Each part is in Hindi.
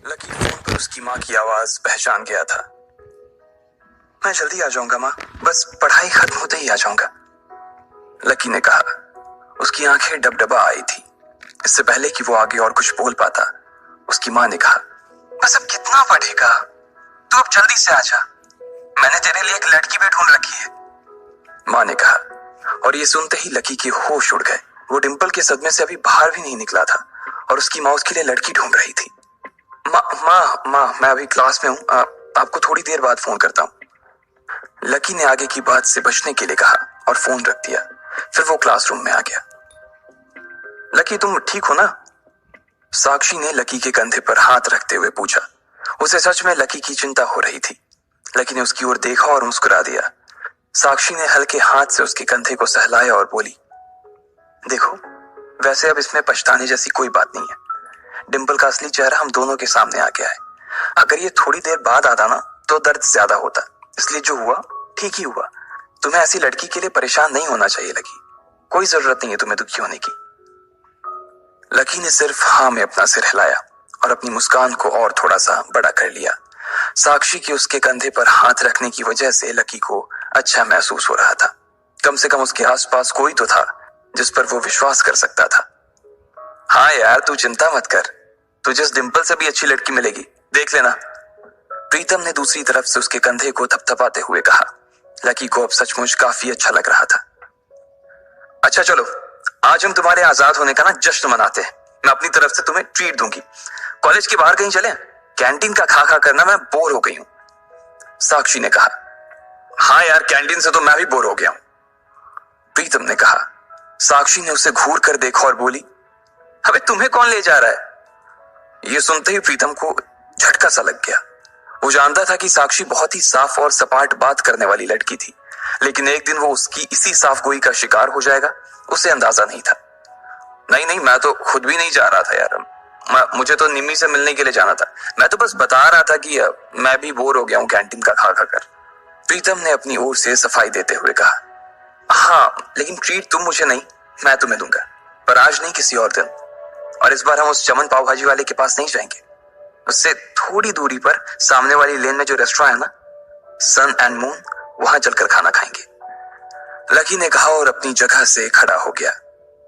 लकी फोन पर उसकी माँ की आवाज पहचान गया था। मैं जल्दी आ जाऊंगा माँ, बस पढ़ाई खत्म होते ही आ जाऊंगा, लकी ने कहा। उसकी आंखें डबडबा आई थी। इससे पहले कि वो आगे और कुछ बोल पाता, उसकी माँ ने कहा, बस अब कितना पढ़ेगा, तू अब जल्दी से आ जा, मैंने तेरे लिए एक लड़की भी ढूंढ रखी है, माँ ने कहा। और ये सुनते ही लकी के होश उड़ गए। वो डिंपल के सदमे से अभी बाहर भी नहीं निकला था और उसकी माँ उसके लिए लड़की ढूंढ रही थी। माँ मैं अभी क्लास में हूँ, आपको थोड़ी देर बाद फोन करता हूँ, लकी ने आगे की बात से बचने के लिए कहा और फोन रख दिया। फिर वो क्लासरूम में आ गया। लकी तुम ठीक हो ना, साक्षी ने लकी के कंधे पर हाथ रखते हुए पूछा। उसे सच में लकी की चिंता हो रही थी। लकी ने उसकी ओर देखा और मुस्कुरा दिया। साक्षी ने हल्के हाथ से उसके कंधे को सहलाया और बोली, देखो वैसे अब इसमें पछताने जैसी कोई बात नहीं है। डिंपल का असली चेहरा हम दोनों के सामने आ गया है। अगर ये थोड़ी देर बाद आता ना तो दर्द ज्यादा होता, इसलिए जो हुआ ठीक ही हुआ। तुम्हें ऐसी लड़की के लिए परेशान नहीं होना चाहिए लकी, कोई जरूरत नहीं है तुम्हें दुखी होने की। लकी ने सिर्फ हाँ में अपना सिर हिलाया और अपनी मुस्कान को और थोड़ा सा बड़ा कर लिया। साक्षी के उसके कंधे पर हाथ रखने की वजह से लकी को अच्छा महसूस हो रहा था। कम से कम उसके आसपास कोई तो था जिस पर वो विश्वास कर सकता था। हाँ यार तू चिंता मत कर, तुझे इस डिंपल से भी अच्छी लड़की मिलेगी, देख लेना, प्रीतम ने दूसरी तरफ से उसके कंधे को थपथपाते हुए कहा। लकी को अब सचमुच काफी अच्छा लग रहा था। अच्छा चलो, आज हम तुम्हारे आजाद होने का ना जश्न मनाते हैं। मैं अपनी तरफ से तुम्हें ट्रीट दूंगी। कॉलेज के बाहर कहीं चलें? कैंटीन का खा खा करना मैं बोर हो गई हूँ, साक्षी ने कहा। हाँ यार कैंटीन से तो मैं भी बोर हो गया हूँ, प्रीतम ने कहा। साक्षी ने उसे घूर कर देखा और बोली, अबे तुम्हें कौन ले जा रहा है? ये सुनते ही प्रीतम को झटका सा लग गया। वो जानता था कि साक्षी बहुत ही साफ और सपाट बात करने वाली लड़की थी, लेकिन एक दिन वो उसकी इसी साफ गोई का शिकार हो जाएगा, उसे अंदाजा नहीं था। नहीं मैं तो खुद भी नहीं जा रहा था यार, मुझे तो निम्मी से मिलने के लिए जाना था। मैं तो बस बता रहा था कि मैं भी बोर हो गया हूँ कैंटीन का खा खा कर, प्रीतम ने अपनी ओर से सफाई देते हुए कहा। हाँ लेकिन ट्रीट तुम मुझे नहीं, मैं तुम्हें दूंगा, पर आज नहीं किसी और दिन। और इस बार हम उस चमन पाव भाजी वाले के पास नहीं जाएंगे, उससे थोड़ी दूरी पर सामने वाली लेन में जो रेस्टोरेंट है ना, सन एंड मून, वहां चलकर खाना खाएंगे, लकी ने कहा और अपनी जगह से खड़ा हो गया।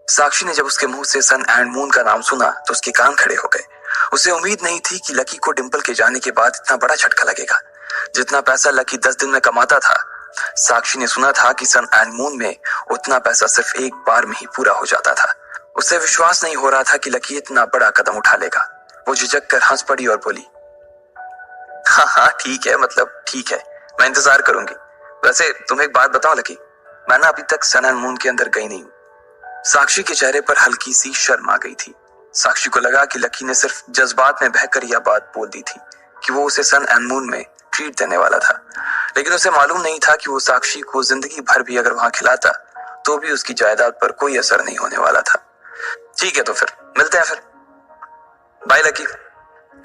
साक्षी ने जब उसके मुंह से सन एंड मून का नाम सुना तो उसके कान खड़े हो गए। उसे उम्मीद नहीं थी कि लकी को डिंपल के जाने के बाद इतना बड़ा झटका लगेगा। जितना पैसा लकी 10 दिन में कमाता था, साक्षी ने सुना था कि सन एंड मून में उतना पैसा सिर्फ एक बार में ही पूरा हो जाता था। उसे विश्वास नहीं हो रहा था कि लकी इतना बड़ा कदम उठा लेगा। वो झिझक कर हंस पड़ी और बोली, हाँ ठीक है, मतलब ठीक है, मैं इंतजार करूंगी। वैसे तुम एक बात बताओ लकी, मैं ना अभी तक सन एंड मून के अंदर गई नहीं हूँ। साक्षी के चेहरे पर हल्की सी शर्म आ गई थी। साक्षी को लगा कि लकी ने सिर्फ जज्बात में बहकर यह बात बोल दी थी कि वो उसे सन एंड मून में ट्रीट देने वाला था, लेकिन उसे मालूम नहीं था कि वो साक्षी को जिंदगी भर भी अगर वहां खिलाता तो भी उसकी जायदाद पर कोई असर नहीं होने वाला था। ठीक है तो फिर मिलते हैं, फिर बाय लकी,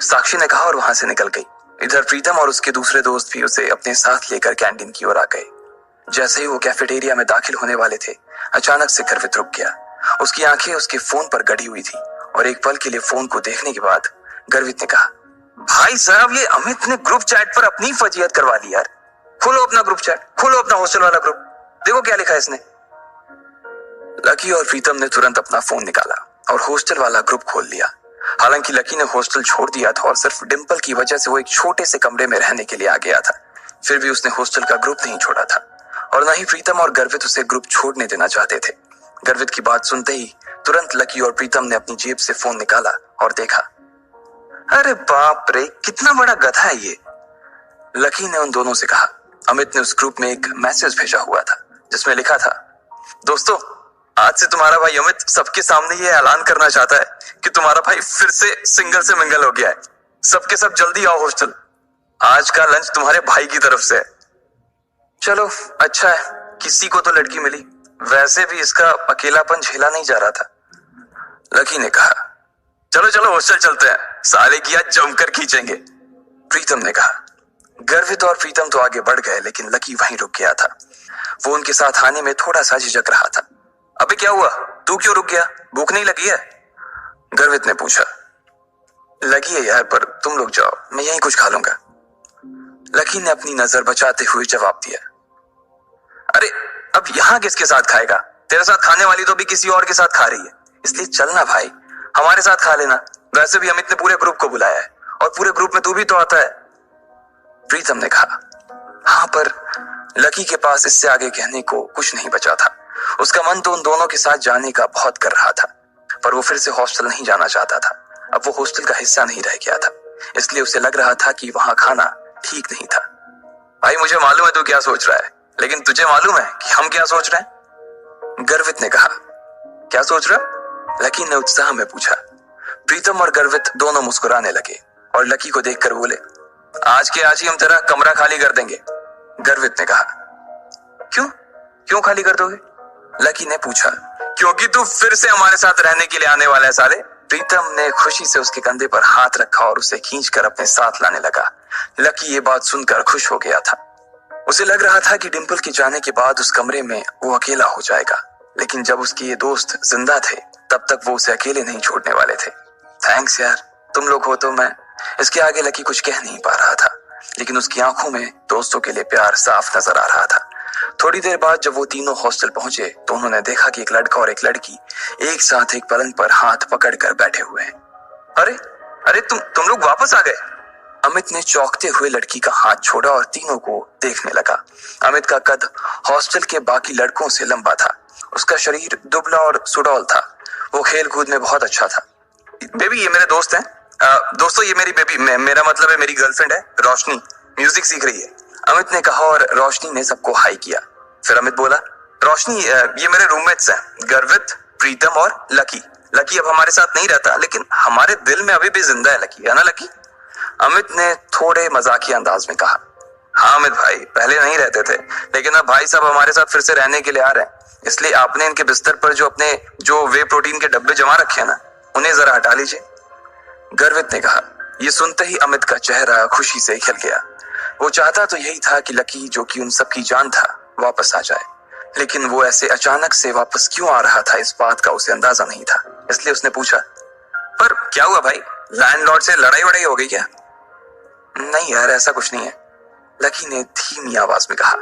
साक्षी ने कहा और वहां से निकल गई। इधर प्रीतम और उसके दूसरे दोस्त भी उसे अपने साथ लेकर कैंटीन की ओर आ गए। जैसे ही वो कैफेटेरिया में दाखिल होने वाले थे, अचानक से गर्वित रुक गया। उसकी आंखें उसके फोन पर गड़ी हुई थी और एक पल के लिए फोन को देखने के बाद गर्वित ने कहा, भाई साहब ये अमित ने ग्रुप चैट पर अपनी फजीयत करवा ली यार। खोलो अपना ग्रुप चैट, खोलो अपना हॉस्टल वाला ग्रुप, देखो क्या लिखा है इसने। लकी और प्रीतम ने तुरंत अपना फोन निकाला और हॉस्टल वाला ग्रुप खोल लिया। हालांकि लकी ने हॉस्टल छोड़ दिया था और सिर्फ डिंपल की वजह से वो एक छोटे से कमरे में रहने के लिए आ गया था, फिर भी उसने हॉस्टल का ग्रुप नहीं छोड़ा था और न ही प्रीतम और गर्वित उसे ग्रुप छोड़ने देना चाहते थे। गर्वित की बात सुनते ही तुरंत लकी और प्रीतम ने अपनी जेब से फोन निकाला और देखा। अरे बाप रे, कितना बड़ा गधा है ये, लकी ने उन दोनों से कहा। अमित ने उस ग्रुप में एक मैसेज भेजा हुआ था जिसमें लिखा था, दोस्तों आज से तुम्हारा भाई अमित सबके सामने ये ऐलान करना चाहता है कि तुम्हारा भाई फिर से सिंगल से मिंगल हो गया है। सबके सब जल्दी आओ हॉस्टल, आज का लंच तुम्हारे भाई की तरफ से है। चलो अच्छा है, किसी को तो लड़की मिली, वैसे भी इसका अकेलापन झेला नहीं जा रहा था, लकी ने कहा। चलो चलो हॉस्टल चलते हैं, साले की आज जमकर खींचेंगे, प्रीतम ने कहा। गर्वित और प्रीतम तो आगे बढ़ गए, लेकिन लकी वहीं रुक गया था। वो उनके साथ आने में थोड़ा सा झिझक रहा था। अबे क्या हुआ, तू क्यों रुक गया, भूख नहीं लगी है, गर्वित ने पूछा। लगी है यार, पर तुम लोग जाओ, मैं यहीं कुछ खा लूंगा। लकी ने अपनी नजर बचाते हुए जवाब दिया। अरे अब यहाँ किसके साथ खाएगा? तेरे साथ खाने वाली तो भी किसी और के साथ खा रही है, इसलिए चलना भाई, हमारे साथ खा लेना। वैसे भी अमित ने पूरे ग्रुप को बुलाया है और पूरे ग्रुप में तू भी तो आता है। प्रीतम ने कहा। हाँ, पर लकी के पास इससे आगे कहने को कुछ नहीं बचा था। उसका मन तो उन दोनों के साथ जाने का बहुत कर रहा था, पर वो फिर से हॉस्टल नहीं जाना चाहता था। अब वो हॉस्टल का हिस्सा नहीं रह गया था, इसलिए उसे लग रहा था कि वहां खाना ठीक नहीं था। भाई मुझे मालूम है तू क्या सोच रहा है, लेकिन तुझे मालूम है कि हम क्या सोच रहे हैं? गर्वित ने कहा। क्या सोच रहा? लकी ने उत्साह में पूछा। प्रीतम और गर्वित दोनों मुस्कुराने लगे और लकी को देखकर बोले, आज के आज ही हम तेरा कमरा खाली कर देंगे। गर्वित ने कहा। क्यों क्यों खाली कर दोगे? लकी ने पूछा। क्योंकि तू फिर से हमारे साथ रहने के लिए आने वाला है साले। प्रीतम ने खुशी से उसके कंधे पर हाथ रखा और उसे खींचकर अपने साथ लाने लगा। लकी ये बात सुनकर खुश हो गया था। उसे लग रहा था कि डिंपल के जाने के बाद उस कमरे में वो अकेला हो जाएगा, लेकिन जब उसके ये दोस्त जिंदा थे तब तक वो उसे अकेले नहीं छोड़ने वाले थे। थैंक्स यार, तुम लोग हो तो मैं। इसके आगे लकी कुछ कह नहीं पा रहा था, लेकिन उसकी आंखों में दोस्तों के लिए प्यार साफ नजर आ रहा था। थोड़ी देर बाद जब वो तीनों हॉस्टल पहुंचे तो उन्होंने देखा कि एक लड़का और एक लड़की एक साथ एक पलंग पर हाथ पकड़कर बैठे हुए हैं। अरे अरे तुम लोग वापस आ गए? अमित ने चौंकते हुए लड़की का हाथ छोड़ा और तीनों को देखने लगा। अमित का कद हॉस्टल के बाकी लड़कों से लंबा था। उसका शरीर दुबला और सुडौल था। वो खेल कूद में बहुत अच्छा था। बेबी ये मेरे दोस्त हैं। दोस्तों ये मेरी बेबी, मेरा मतलब है मेरी गर्लफ्रेंड है रोशनी, म्यूजिक सीख रही है। अमित ने कहा और रोशनी ने सबको हाई किया। फिर अमित बोला, रोशनी ये मेरे रूममेट्स हैं, गर्वित, प्रीतम और लकी। लकी अब हमारे साथ नहीं रहता, लेकिन हमारे दिल में अभी भी जिंदा है लकी, है ना लकी? अमित ने थोड़े मजाकिया अंदाज में कहा। हाँ अमित भाई, पहले नहीं रहते थे, लेकिन अब भाई साहब हमारे साथ फिर से रहने के लिए आ रहे हैं, इसलिए आपने इनके बिस्तर पर जो वे प्रोटीन के डब्बे जमा रखे हैं ना, उन्हें जरा हटा लीजिए। गर्वित ने कहा। ये सुनते ही अमित का चेहरा खुशी से खिल गया। वो चाहता तो यही था कि लकी, जो कि उन सबकी जान था, वापस आ जाए, लेकिन वो ऐसे अचानक से वापस क्यों आ रहा था इस बात का उसे अंदाजा नहीं था। इसलिए उसने पूछा, पर क्या हुआ भाई, लैंडलॉर्ड से लड़ाई वड़ाई हो गई क्या? नहीं यार, ऐसा कुछ नहीं है, लकी ने धीमी आवाज में कहा।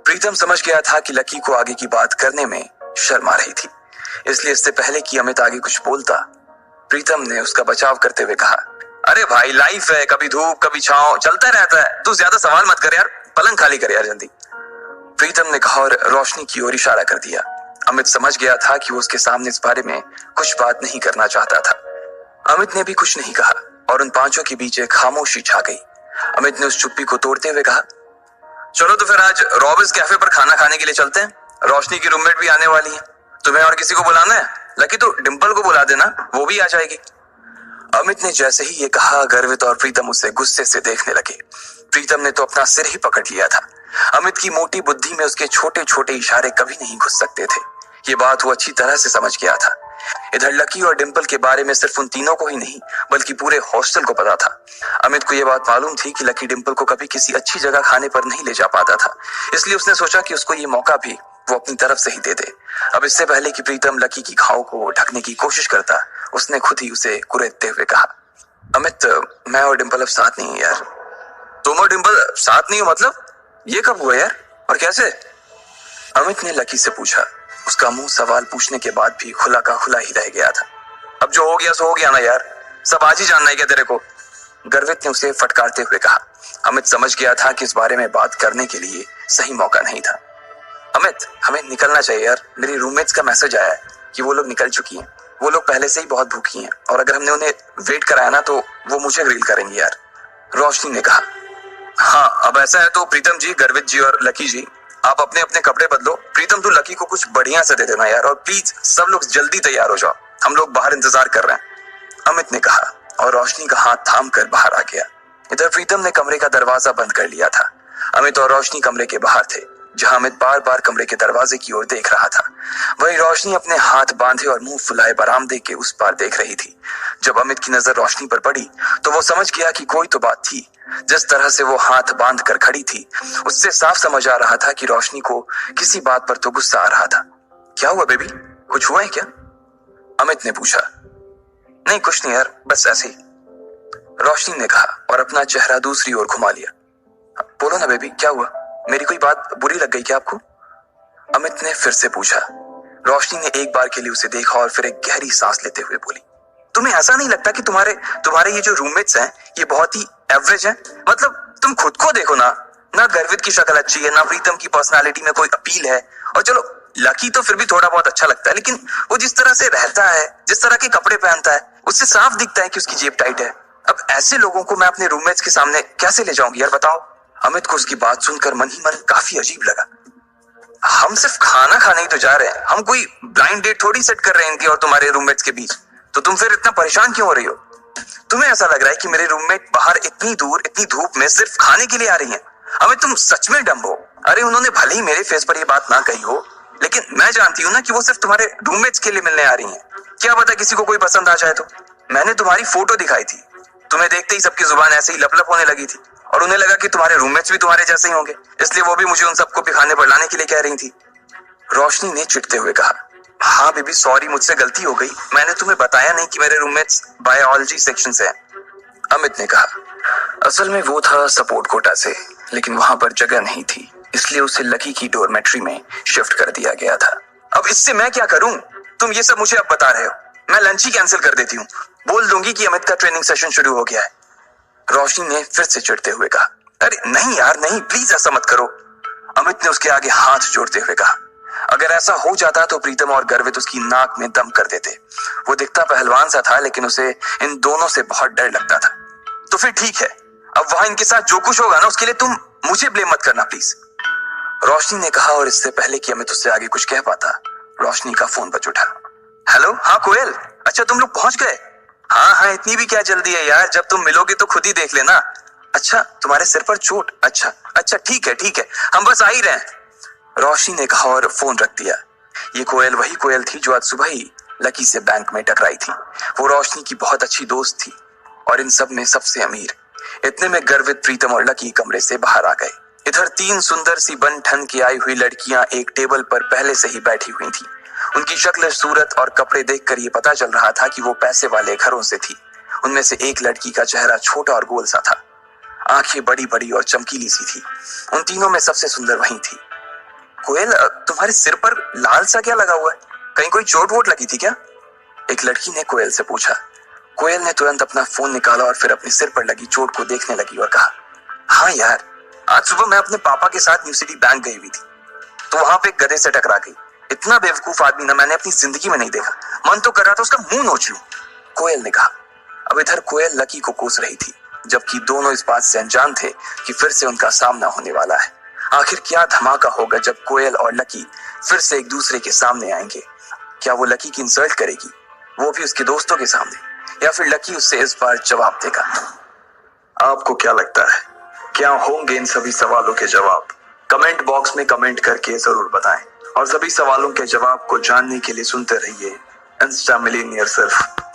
प्रीतम समझ गया था कि लकी को आगे की बात करने में शर्म आ रही थी, इसलिए इससे पहले कि अमित आगे कुछ बोलता, प्रीतम ने उसका बचाव करते हुए कहा, अरे भाई लाइफ है, कभी धूप कभी छांव, चलता रहता है, तू ज्यादा सवाल मत कर यार, पलंग खाली कर यार जल्दी। प्रीतम ने कहा और रोशनी की ओर इशारा कर दिया। अमित समझ गया था कि वो उसके सामने इस बारे में कुछ बात नहीं करना चाहता था। अमित ने भी कुछ नहीं कहा और उन पांचों के बीच एक खामोशी छा गई। अमित ने उस चुप्पी को तोड़ते हुए कहा, चलो तो फिर आज रॉबिन्स कैफे पर खाना खाने के लिए चलते हैं, रोशनी की रूममेट भी आने वाली है, तुम्हें और किसी को बुलाना है? लकी तो डिंपल को बुला देना, वो भी आ जाएगी। अमित ने जैसे ही ये कहा, गर्वित और प्रीतम उसे गुस्से से देखने लगे। प्रीतम ने तो अपना सिर ही पकड़ लिया था। अमित की मोटी बुद्धि में उसके छोटे छोटे इशारे कभी नहीं घुस सकते थे। ये बात वो अच्छी तरह से समझ गया था। इधर लकी और डिंपल के बारे में सिर्फ उन तीनों को ही नहीं, बल्कि पूरे हॉस्टल को पता था। अमित को यह बात मालूम थी कि लकी डिंपल को कभी किसी अच्छी जगह खाने पर नहीं ले जा पाता था, इसलिए उसने सोचा कि उसको ये मौका भी वो अपनी तरफ से ही दे दे। अब इससे पहले कि प्रीतम लकी की घाव को ढकने की कोशिश करता, उसने खुद ही उसे कुरेदते हुए कहा, अमित मैं और डिंपल अब साथ नहीं है यार। तुम और डिंपल साथ नहीं हो मतलब? ये कब हुआ यार, और कैसे? अमित ने लकी से पूछा। उसका मुंह सवाल पूछने के बाद भी खुला का खुला ही रह गया था। अब जो हो गया सो हो गया ना यार, सब आज ही जानना है क्या तेरे को? गर्वित ने उसे फटकारते हुए कहा। अमित समझ गया था कि इस बारे में बात करने के लिए सही मौका नहीं था। अमित हमें निकलना चाहिए यार, मेरी रूममेट्स का मैसेज आया है कि वो लोग निकल चुकी हैं। वो लोग पहले से ही बहुत भूखी हैं और अगर हमने उन्हें वेट कराया ना तो वो मुझे ग्रिल करेंगी यार, रोशनी ने कहा। हाँ अब ऐसा है तो प्रीतम जी, गर्वित जी और लकी जी, आप अपने अपने कपड़े बदलो। प्रीतम तू लकी को कुछ बढ़िया से दे देना यार, और प्लीज सब लोग जल्दी तैयार हो जाओ, हम लोग बाहर इंतजार कर रहे हैं, अमित ने कहा और रोशनी का हाथ थाम कर बाहर आ गया। इधर प्रीतम ने कमरे का दरवाजा बंद कर लिया था। अमित और रोशनी कमरे के बाहर थे, जहां अमित बार बार कमरे के दरवाजे की ओर देख रहा था। वहीं रोशनी अपने हाथ बांधे और मुंह फुलाए बरामदे के उस पार देख रही थी। जब अमित की नजर रोशनी पर पड़ी तो वो समझ गया कि कोई तो बात थी। जिस तरह से वो हाथ बांध कर खड़ी थी, उससे साफ समझ आ रहा था कि रोशनी को किसी बात पर तो गुस्सा आ रहा था। क्या हुआ बेबी, कुछ हुआ है क्या? अमित ने पूछा। नहीं कुछ नहीं यार, बस ऐसे ही। रोशनी ने कहा और अपना चेहरा दूसरी ओर घुमा लिया। बोलो ना बेबी, क्या हुआ? मेरी कोई बात बुरी लग गई क्या आपको? अमित ने फिर से पूछा। रोशनी ने एक बार के लिए उसे देखा और फिर एक गहरी सांस लेते हुए बोली, तुम्हें ऐसा नहीं लगता कि तुम्हारे ये जो रूममेट्स हैं ये बहुत ही एवरेज हैं? मतलब तुम खुद को देखो ना गर्वित की शक्ल अच्छी है, ना प्रीतम की पर्सनालिटी में कोई अपील है, और चलो लकी तो फिर भी थोड़ा बहुत अच्छा लगता है, लेकिन वो जिस तरह से रहता है, जिस तरह के कपड़े पहनता है, उससे साफ दिखता है कि उसकी जेब टाइट है। अब ऐसे लोगों को मैं अपने रूममेट्स के सामने कैसे ले जाऊंगी यार, बताओ? अमित को उसकी बात सुनकर मन ही मन काफी अजीब लगा। हम सिर्फ खाना खाने ही तो जा रहे हैं, हम कोई ब्लाइंड डेट थोड़ी सेट कर रहे हैं इनकी और तुम्हारे रूममेट्स के बीच, तो तुम फिर इतना परेशान क्यों हो रही हो? तुम्हें ऐसा लग रहा है कि मेरे रूममेट बाहर इतनी दूर इतनी धूप में सिर्फ खाने के लिए आ रही हैं? अमित तुम सच में डम्ब हो। अरे उन्होंने भले ही मेरे फेस पर ये बात ना कही हो, लेकिन मैं जानती हूँ ना कि वो सिर्फ तुम्हारे रूममेट्स के लिए मिलने आ रही हैं। क्या पता किसी को कोई पसंद आ जाए तो। मैंने तुम्हारी फोटो दिखाई थी, तुम्हें देखते ही सबकी जुबान ऐसे ही लप होने लगी थी और उन्हें लगा कि तुम्हारे रूममेट्स भी तुम्हारे जैसे ही होंगे, इसलिए वो भी मुझे उन सबको भी खाने पर लाने के लिए कह रही थी। रोशनी ने चिढ़ते हुए कहा, हाँ बेबी सॉरी, मुझसे गलती हो गई, मैंने तुम्हें बताया नहीं कि मेरे रूममेट्स बायोलॉजी सेक्शन से हैं। अमित ने कहा, असल में वो था सपोर्ट कोटा से, लेकिन वहां पर जगह नहीं थी, इसलिए उसे लकी की डोरमेट्री में शिफ्ट कर दिया गया था। अब इससे मैं क्या करूं? तुम ये सब मुझे अब बता रहे हो, मैं लंच ही कैंसिल कर देती हूँ, बोल दूंगी कि अमित का ट्रेनिंग सेशन शुरू हो गया है। रोशनी ने फिर से चिढ़ते हुए कहा, अरे नहीं यार नहीं, प्लीज ऐसा मत करो। अमित ने उसके आगे हाथ जोड़ते हुए कहा, अगर ऐसा हो जाता तो प्रीतम और गर्वित उसकी नाक में दम कर देते। वो दिखता पहलवान सा था, लेकिन उसे इन दोनों से बहुत डर लगता था। तो फिर ठीक है, अब वहां इनके साथ जो कुछ होगा ना उसके लिए तुम मुझे ब्लेम मत करना प्लीज, रोशनी ने कहा। और इससे पहले कि अमित उससे आगे कुछ कह पाता, रोशनी का फोन बज उठा। हेलो, हाँ कोयल, अच्छा तुम लोग पहुंच गए? हाँ, इतनी भी क्या जल्दी है यार, जब तुम मिलोगे तो खुद ही देख लेना। अच्छा तुम्हारे सिर पर चोट? अच्छा ठीक है, हम बस आ ही रहे हैं, रोशनी ने कहा और फोन रख दिया। ये कोयल वही कोयल थी जो आज सुबह ही लकी से बैंक में टकराई थी। वो रोशनी की बहुत अच्छी दोस्त थी और इन सब में सबसे अमीर। इतने में गर्वित, प्रीतम और लकी कमरे से बाहर आ गए। इधर 3 सुंदर सी बन ठन के आई हुई लड़कियां एक टेबल पर पहले से ही बैठी हुई थी। उनकी शक्ल, सूरत और कपड़े देखकर ये पता चल रहा था कि वो पैसे वाले घरों से थी। उनमें से एक लड़की का चेहरा छोटा और गोल सा था, आंखें बड़ी बड़ी और चमकीली सी थी। उन तीनों में सबसे सुंदर वही थी। कोयल, तुम्हारे सिर पर लाल सा क्या लगा हुआ है? कहीं कोई चोट वोट लगी थी क्या? एक लड़की ने कोयल से पूछा। कोयल ने तुरंत अपना फोन निकाला और फिर अपने सिर पर लगी चोट को देखने लगी और कहा, हाँ यार, आज सुबह मैं अपने पापा के साथ न्यू सिटी बैंक गई हुई थी, तो वहां पे गधे से टकरा गई। इतना बेवकूफ आदमी ना मैंने अपनी जिंदगी में नहीं देखा, मन तो कर रहा था उसका मुंह नोच लूं, कोयल ने कहा। अब इधर कोयल लकी को कोस रही थी, जबकि दोनों इस बात से अनजान थे कि फिर से उनका सामना होने वाला है। आखिर क्या धमाका होगा जब कोयल और लकी फिर से एक दूसरे के सामने आएंगे? क्या वो लकी की इंसल्ट करेगी, वो भी उसके दोस्तों के सामने, या फिर लकी उससे इस बार जवाब देगा? आपको क्या लगता है, क्या होंगे इन सभी सवालों के जवाब? कमेंट बॉक्स में कमेंट करके जरूर बताएं और सभी सवालों के जवाब को जानने के लिए सुनते रहिए इंस्टा मिलियनेयर सिर्फ